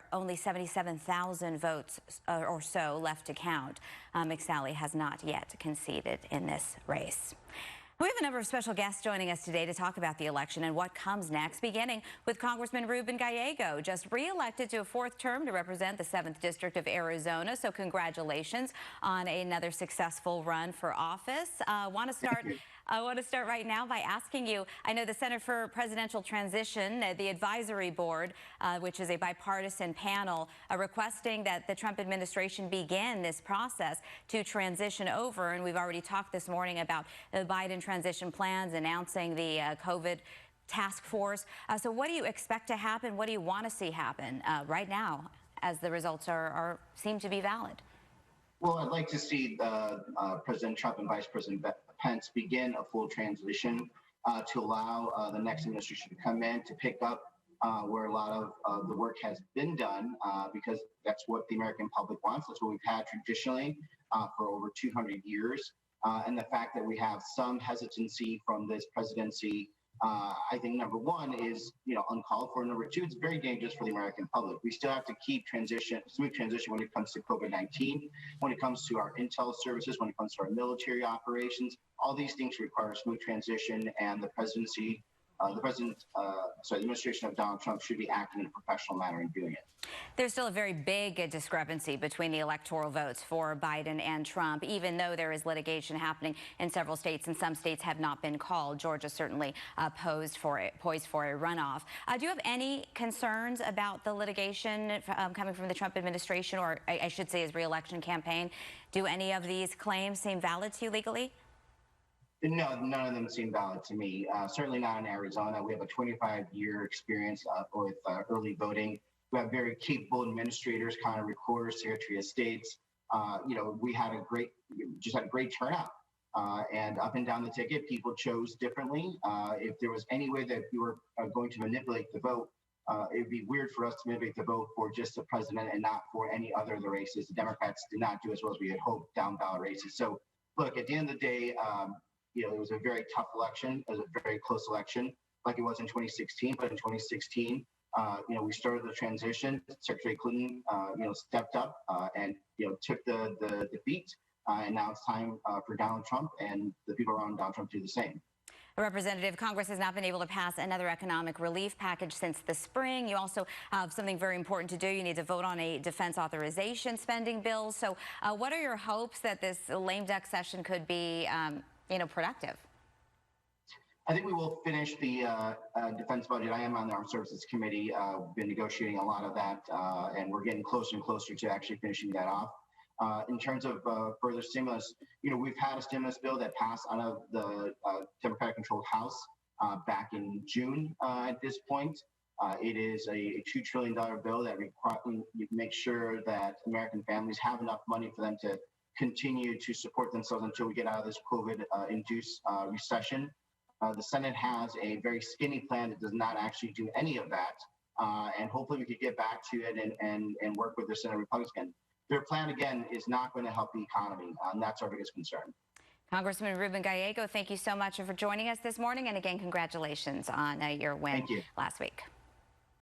are only 77,000 votes or so left to count. McSally has not yet conceded in this race. We have a number of special guests joining us today to talk about the election and what comes next, beginning with Congressman Ruben Gallego, just re-elected to a fourth term to represent the 7th District of Arizona. So congratulations on another successful run for office. I want to start right now by asking you, I know the Center for Presidential Transition, the advisory board, which is a bipartisan panel, requesting that the Trump administration begin this process to transition over. And we've already talked this morning about the Biden transition plans, announcing the COVID task force. So what do you expect to happen? What do you want to see happen right now as the results seem to be valid? Well, I'd like to see President Trump and Vice President Pence begin a full transition to allow the next administration to come in to pick up where a lot of the work has been done, because that's what the American public wants. That's what we've had traditionally for over 200 years. And the fact that we have some hesitancy from this presidency, I think number one is, uncalled for. Number two, it's very dangerous for the American public. We still have to keep smooth transition when it comes to COVID-19, when it comes to our intel services, when it comes to our military operations. All these things require smooth transition, and the administration of Donald Trump should be acting in a professional manner in doing it. There's still a very big discrepancy between the electoral votes for Biden and Trump, even though there is litigation happening in several states, and some states have not been called. Georgia certainly poised for a runoff. Do you have any concerns about the litigation coming from the Trump administration, or I should say his re-election campaign? Do any of these claims seem valid to you legally? No, none of them seem valid to me. Certainly not in Arizona. We have a 25-year experience with early voting. We have very capable administrators, county recorders, Secretary of States. We had just had a great turnout. And up and down the ticket, people chose differently. If there was any way that we were going to manipulate the vote, it would be weird for us to manipulate the vote for just the president and not for any other of the races. The Democrats did not do as well as we had hoped down ballot races. So, look, at the end of the day, it was a very tough election. It was a very close election, like it was in 2016. But in 2016, we started the transition. Secretary Clinton, stepped up and took the defeat. And now it's time for Donald Trump and the people around Donald Trump to do the same. Representative, Congress has not been able to pass another economic relief package since the spring. You also have something very important to do. You need to vote on a defense authorization spending bill. So what are your hopes that this lame duck session could be productive? I think we will finish the defense budget. I am on the Armed Services Committee. We've been negotiating a lot of that, and we're getting closer and closer to actually finishing that off. In terms of further stimulus, we've had a stimulus bill that passed out of the Democratic-controlled House back in June at this point. It is a $2 trillion bill that makes sure that American families have enough money for them to continue to support themselves until we get out of this COVID-induced recession. The Senate has a very skinny plan that does not actually do any of that, and hopefully we could get back to it and work with the Senate Republicans. Their plan, again, is not going to help the economy, and that's our biggest concern. Congressman Ruben Gallego, thank you so much for joining us this morning, and again, congratulations on your win last week.